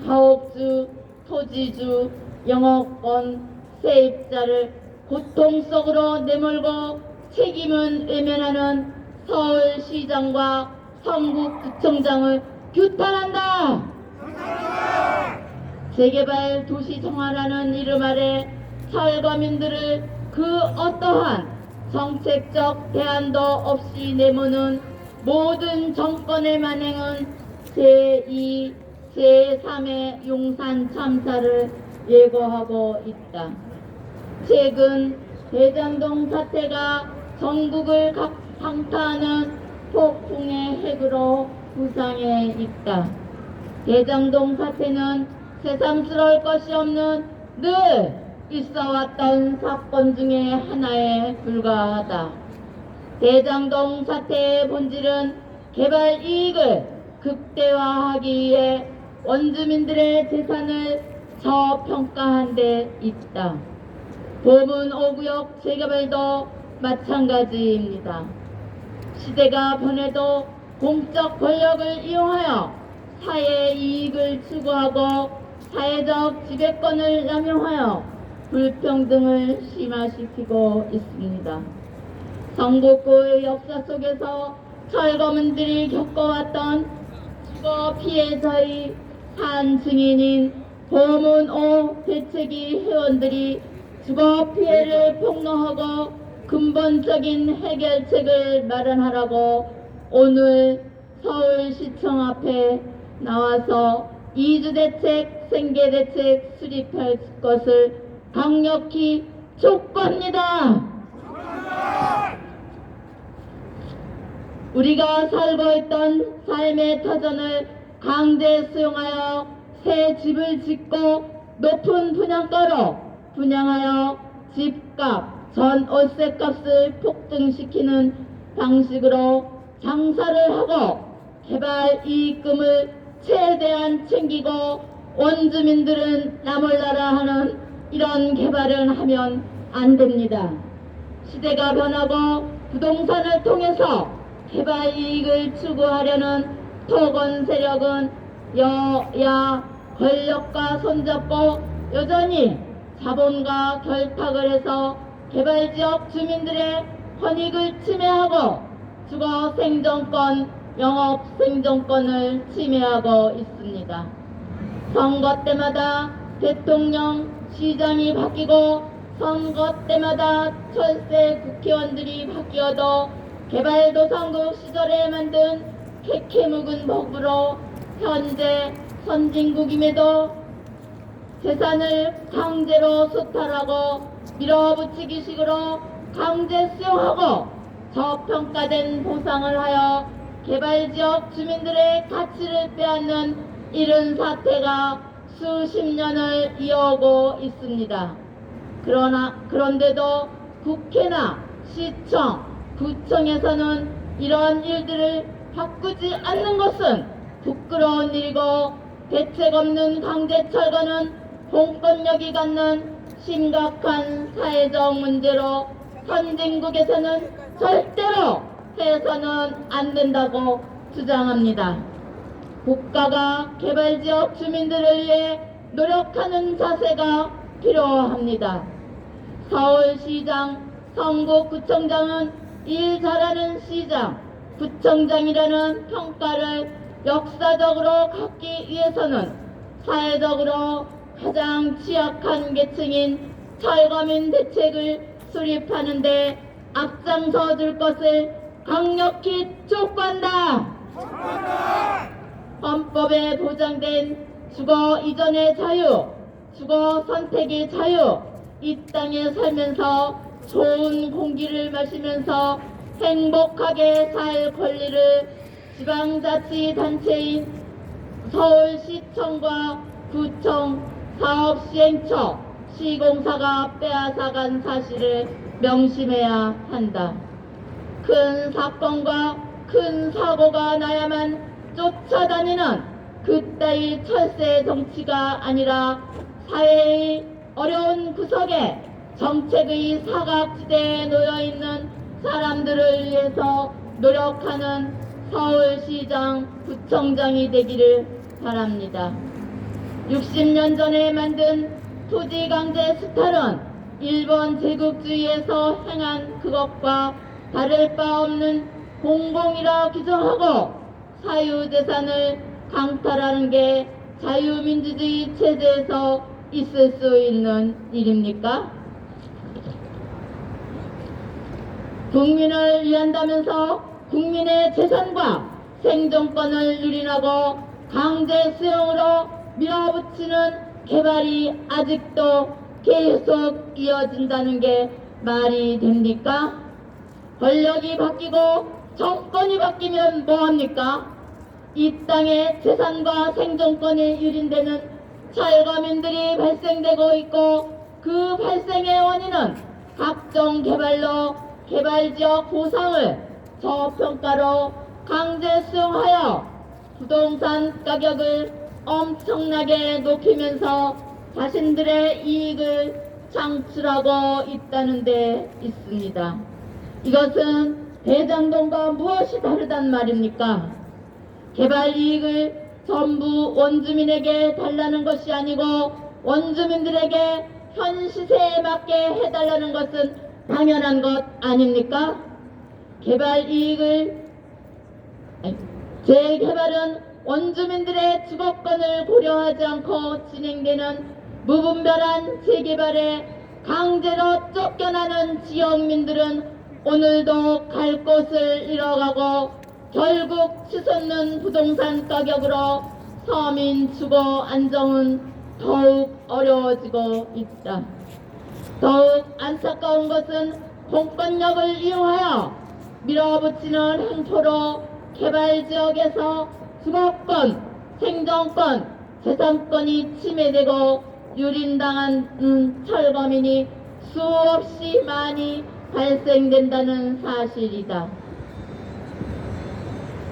가옥주, 토지주, 영업권, 세입자를 고통 속으로 내몰고 책임은 외면하는 서울시장과 성북구청장을 규탄한다. 재개발 도시정화라는 이름 아래 철거민들을 그 어떠한 정책적 대안도 없이 내모는 모든 정권의 만행은 제2, 제3의 용산 참사를 예고하고 있다. 최근 대장동 사태가 전국을 강타하는 폭풍의 핵으로 부상해 있다. 대장동 사태는 새삼스러울 것이 없는 늘 있어왔던 사건 중에 하나에 불과하다. 대장동 사태의 본질은 개발 이익을 극대화하기 위해 원주민들의 재산을 저평가한 데 있다. 보문 5구역 재개발도 마찬가지입니다. 시대가 변해도 공적 권력을 이용하여 사회 이익을 추구하고 사회적 지배권을 남용하여 불평등을 심화시키고 있습니다. 성북구의 역사 속에서 철거민들이 겪어왔던 주거 피해자의 산 증인인 보문 5 대책위 회원들이 주거 피해를 폭로하고 근본적인 해결책을 마련하라고 오늘 서울시청 앞에 나와서 이주대책, 생계대책 수립할 것을 강력히 촉구합니다. 우리가 살고 있던 삶의 터전을 강제 수용하여 새 집을 짓고 높은 분양가로 분양하여 집값, 전 월세값을 폭등시키는 방식으로 장사를 하고 개발 이익금을 최대한 챙기고 원주민들은 나몰라라 하는 이런 개발은 하면 안 됩니다. 시대가 변하고 부동산을 통해서 개발 이익을 추구하려는 토건 세력은 여야 권력과 손잡고 여전히 자본과 결탁을 해서 개발지역 주민들의 권익을 침해하고 주거 생존권, 영업 생존권을 침해하고 있습니다. 선거 때마다 대통령, 시장이 바뀌고 선거 때마다 철새 국회의원들이 바뀌어도 개발도상국 시절에 만든 캐캐 묵은 법으로 현재 선진국임에도 재산을 강제로 수탈하고 밀어붙이기 식으로 강제 수용하고 저평가된 보상을 하여 개발지역 주민들의 가치를 빼앗는 이런 사태가 수십 년을 이어오고 있습니다. 그런데도 국회나 시청, 구청에서는 이러한 일들을 바꾸지 않는 것은 부끄러운 일이고 대책 없는 강제 철거는 공권력이 갖는 심각한 사회적 문제로 선진국에서는 절대로 해서는 안 된다고 주장합니다. 국가가 개발지역 주민들을 위해 노력하는 자세가 필요합니다. 서울시장, 성북구청장은 일 잘하는 시장, 구청장이라는 평가를 역사적으로 갖기 위해서는 사회적으로 가장 취약한 계층인 철거민 대책을 수립하는 데 앞장서 줄 것을 강력히 촉구한다. 헌법에 보장된 주거 이전의 자유, 주거 선택의 자유, 이 땅에 살면서 좋은 공기를 마시면서 행복하게 살 권리를 지방자치단체인 서울시청과 구청, 사업시행처, 시공사가 빼앗아간 사실을 명심해야 한다. 큰 사건과 큰 사고가 나야만 쫓아다니는 그따위 철새 정치가 아니라 사회의 어려운 구석에 정책의 사각지대에 놓여있는 사람들을 위해서 노력하는 서울시장, 구청장이 되기를 바랍니다. 60년 전에 만든 토지강제 수탈은 일본 제국주의에서 행한 그것과 다를 바 없는 공공이라 규정하고 사유재산을 강탈하는 게 자유민주주의 체제에서 있을 수 있는 일입니까? 국민을 위한다면서 국민의 재산과 생존권을 유린하고 강제 수용으로 밀어붙이는 개발이 아직도 계속 이어진다는 게 말이 됩니까? 권력이 바뀌고 정권이 바뀌면 뭐합니까? 이 땅의 재산과 생존권이 유린되는 철거민들이 발생되고 있고 그 발생의 원인은 각종 개발로 개발지역 보상을 저평가로 강제 수용하여 부동산 가격을 엄청나게 높이면서 자신들의 이익을 창출하고 있다는 데 있습니다. 이것은 대장동과 무엇이 다르단 말입니까? 개발 이익을 전부 원주민에게 달라는 것이 아니고 원주민들에게 현 시세에 맞게 해달라는 것은 당연한 것 아닙니까? 개발 이익을 재개발은 원주민들의 주거권을 고려하지 않고 진행되는 무분별한 재개발에 강제로 쫓겨나는 지역민들은 오늘도 갈 곳을 잃어가고 결국 치솟는 부동산 가격으로 서민 주거 안정은 더욱 어려워지고 있다. 더욱 안타까운 것은 공권력을 이용하여 밀어붙이는 행포로 개발지역에서 주거권, 생존권, 재산권이 침해되고 유린당한 철거민이 수없이 많이 발생된다는 사실이다.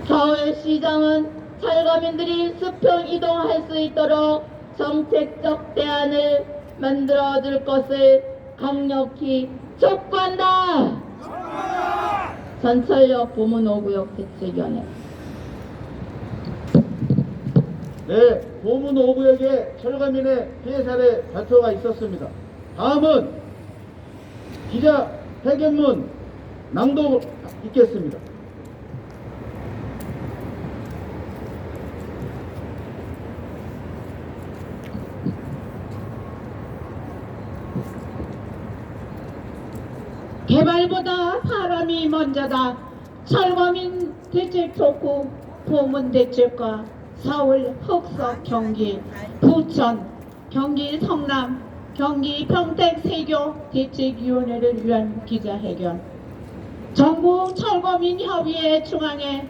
서울시장은 철거민들이 수평 이동할 수 있도록 정책적 대안을 만들어줄 것을 강력히 촉구한다. 전철역 보문 5구역 대책위원회. 네, 보문 5구역에 철거민의 피해 사례 발표가 있었습니다. 다음은 기자 회견문 낭독 있겠습니다. 개발보다 사람이 먼저다. 철거민 대책 촉구, 보문 대책과 서울, 흑석, 경기, 부천, 경기 성남, 경기 평택 세교 대책위원회를 위한 기자회견. 정부 철거민 협의회 중앙에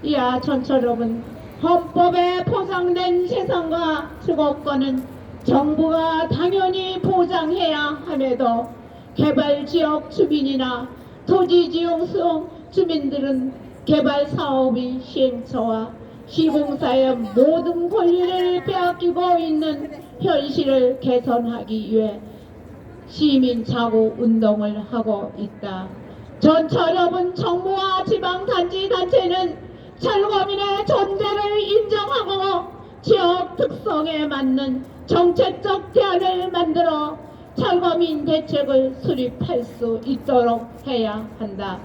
이하 전처럼은 헌법에 보장된 재산과 주거권은 정부가 당연히 보장해야 함에도 개발지역 주민이나 토지지용 수용 주민들은 개발 사업의 시행처와 시공사의 모든 권리를 빼앗기고 있는 현실을 개선하기 위해 시민 자구 운동을 하고 있다. 전처럼은 정부와 지방단체는 철거민의 존재를 인정하고 지역 특성에 맞는 정책적 대안을 만들어 철거민 대책을 수립할 수 있도록 해야 한다.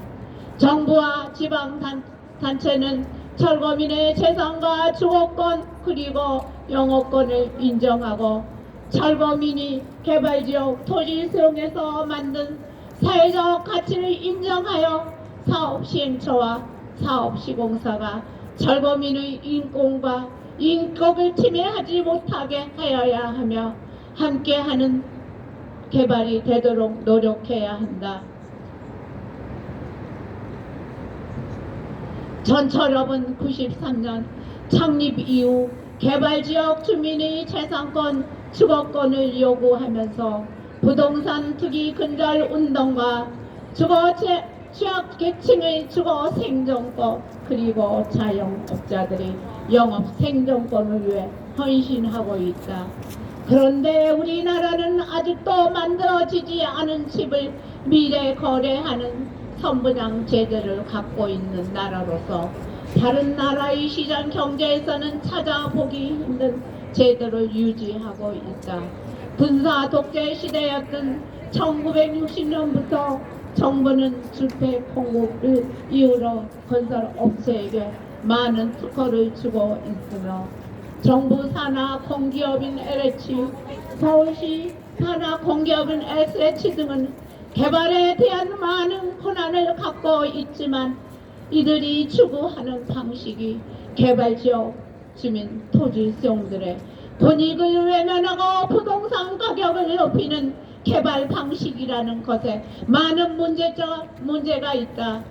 정부와 지방단체는 철거민의 재산과 주거권 그리고 영업권을 인정하고 철거민이 개발지역 토지 수용에서 만든 사회적 가치를 인정하여 사업 시행처와 사업 시공사가 철거민의 인권과 인격을 침해하지 못하게 하여야 하며 함께하는 개발이 되도록 노력해야 한다. 전철업은 93년 창립 이후 개발지역 주민의 재산권, 주거권을 요구하면서 부동산 투기 근절 운동과 주거 취약계층의 주거 생존권 그리고 자영업자들의 영업 생존권을 위해 헌신하고 있다. 그런데 우리나라는 아직도 만들어지지 않은 집을 미래 거래하는 선분양 제도를 갖고 있는 나라로서 다른 나라의 시장 경제에서는 찾아보기 힘든 제도를 유지하고 있다. 군사 독재 시대였던 1960년부터 정부는 주택 공급을 이유로 건설 업체에게 많은 특허를 주고 있으며 정부 산하 공기업인 LH, 서울시 산하 공기업인 SH 등은 개발에 대한 많은 권한을 갖고 있지만 이들이 추구하는 방식이 개발지역 주민 토지 수용들의 권익을 외면하고 부동산 가격을 높이는 개발 방식이라는 것에 많은 문제가 있다.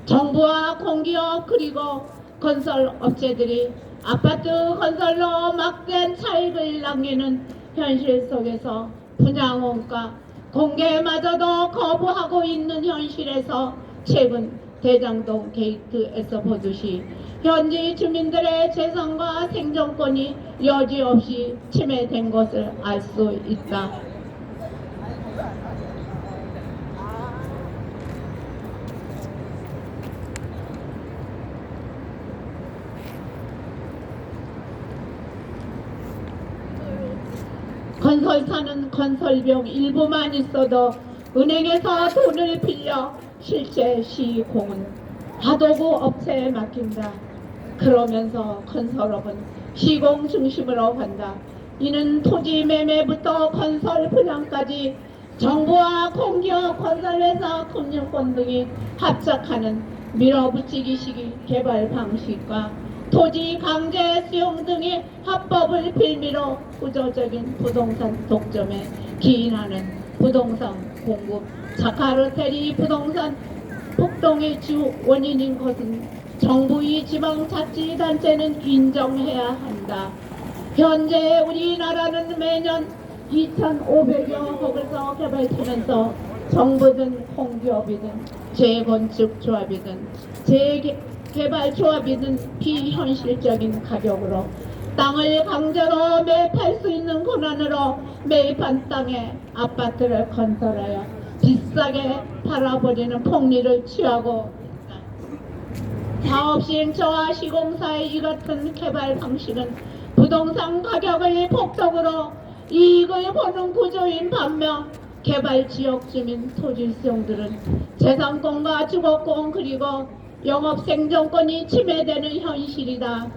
정부와 공기업 그리고 건설 업체들이 아파트 건설로 막대한 차익을 남기는 현실 속에서 분양원가 공개마저도 거부하고 있는 현실에서 최근 대장동 게이트에서 보듯이 현지 주민들의 재산과 생존권이 여지없이 침해된 것을 알 수 있다. 건설사는 건설비용 일부만 있어도 은행에서 돈을 빌려 실제 시공은 하도구 업체에 맡긴다. 그러면서 건설업은 시공 중심으로 간다. 이는 토지 매매부터 건설 분양까지 정부와 공기업 건설회사 금융권 등이 합작하는 밀어붙이기식 개발 방식과 토지 강제 수용 등의 합법을 빌미로 구조적인 부동산 독점에 기인하는 부동산 공급 자카르텔이 부동산 폭동의 주 원인인 것은 정부의 지방자치단체는 인정해야 한다. 현재 우리나라는 매년 2,500여 억을 더 개발하면서 정부든 공기업이든 재건축조합이든 재개발조합이든 비현실적인 가격으로 땅을 강제로 매입할 수 있는 권한으로 매입한 땅에 아파트를 건설하여 비싸게 팔아버리는 폭리를 취하고 있다. 사업시행처와 시공사의 이 같은 개발 방식은 부동산 가격을 폭등으로 이익을 보는 구조인 반면 개발지역 주민 토지 수용들은 재산권과 주거권 그리고 영업 생존권이 침해되는 현실이다.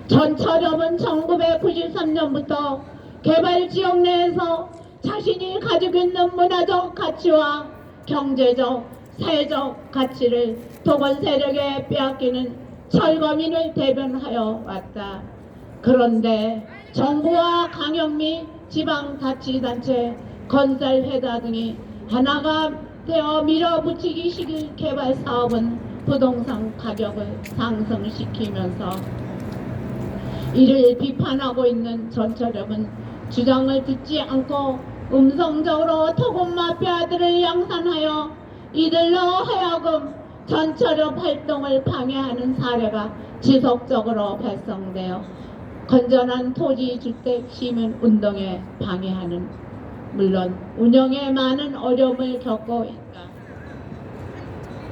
전철협은 1993년부터 개발지역 내에서 자신이 가지고 있는 문화적 가치와 경제적, 사회적 가치를 토건 세력에 빼앗기는 철거민을 대변하여 왔다. 그런데 정부와 강역 및 지방자치단체, 건설회사 등이 하나가 되어 밀어붙이기식 개발 사업은 부동산 가격을 상승시키면서 이를 비판하고 있는 전철협은 주장을 듣지 않고 음성적으로 토건 마피아들을 양산하여 이들로 하여금 전철협 활동을 방해하는 사례가 지속적으로 발생되어 건전한 토지 주택 시민 운동에 방해하는 물론 운영에 많은 어려움을 겪고 있다.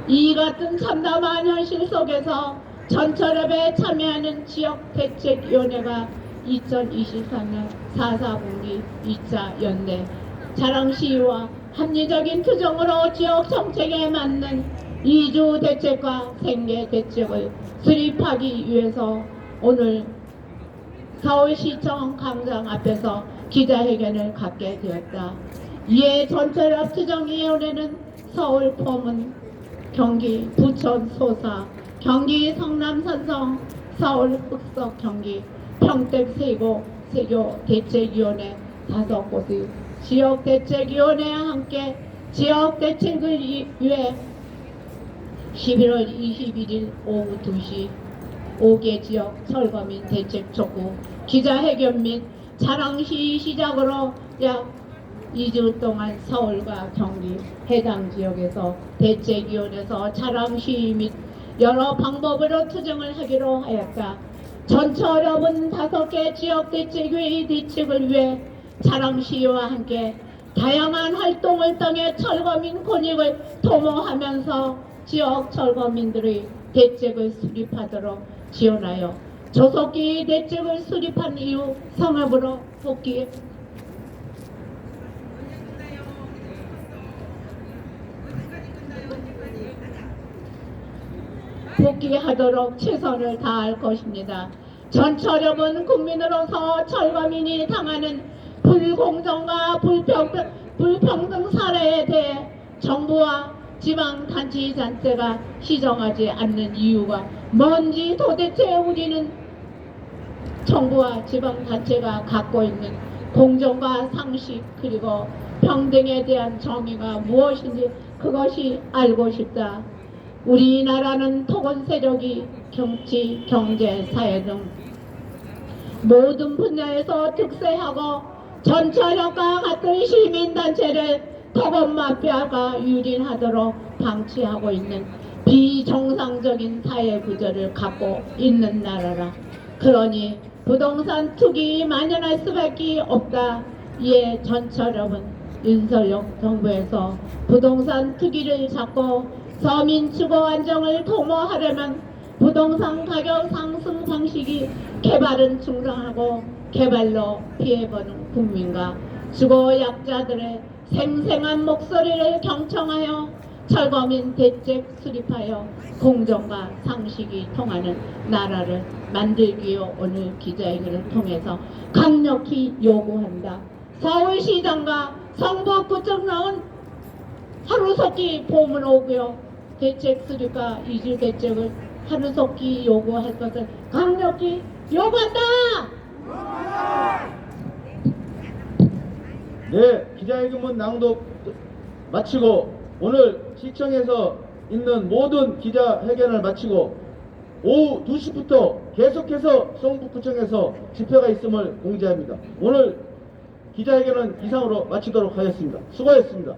이 같은 참담한 현실 속에서 전철협에 참여하는 지역대책위원회가 2023년 4.4분기 2차 연대 자랑시위와 합리적인 투쟁으로 지역 정책에 맞는 이주 대책과 생계 대책을 수립하기 위해서 오늘 서울시청 광장 앞에서 기자회견을 갖게 되었다. 이에 전철협 투쟁위원회는 서울 포문, 경기 부천 소사, 경기 성남 산성, 서울 흑석 경기, 평택 세교 대책위원회 5곳의 지역대책위원회와 함께 지역대책을 위해 11월 21일 오후 2시 5개 지역 철거민 대책 촉구 기자회견 및 자랑시 시작으로 약 2주 동안 서울과 경기 해당 지역에서 대책위원회에서 자랑시 및 여러 방법으로 투쟁을 하기로 하였다. 전철협은 5개 지역대책회의 대책을 위해 자랑시와 함께 다양한 활동을 통해 철거민 권익을 도모하면서 지역 철거민들의 대책을 수립하도록 지원하여 조속히 대책을 수립한 이후 성업으로 복귀하도록 최선을 다할 것입니다. 전철협은 국민으로서 철거민이 당하는 불공정과 불평등 사례에 대해 정부와 지방자치단체가 시정하지 않는 이유가 뭔지 도대체 우리는 정부와 지방단체가 갖고 있는 공정과 상식 그리고 평등에 대한 정의가 무엇인지 그것이 알고 싶다. 우리나라는 토건 세력이 정치, 경제, 사회 등 모든 분야에서 득세하고 전철역과 같은 시민단체를 토건 마피아가 유린하도록 방치하고 있는 비정상적인 사회 구조를 갖고 있는 나라라. 그러니 부동산 투기 만연할 수밖에 없다. 이에 전철역은 윤석열 정부에서 부동산 투기를 잡고 서민 주거 안정을 도모하려면 부동산 가격 상승 방식이 개발은 중단하고 개발로 피해보는 국민과 주거 약자들의 생생한 목소리를 경청하여 철거민 대책 수립하여 공정과 상식이 통하는 나라를 만들기 위해 오늘 기자회견을 통해서 강력히 요구한다. 서울시장과 성북구청장은 하루속히 보문 오고요. 대책 수립과 이주 대책을 하루속히 요구할 것을 강력히 요구한다. 네, 기자회견문 낭독 마치고 오늘 시청에서 있는 모든 기자회견을 마치고 오후 2시부터 계속해서 성북구청에서 집회가 있음을 공지합니다. 오늘 기자회견은 이상으로 마치도록 하겠습니다. 수고하셨습니다.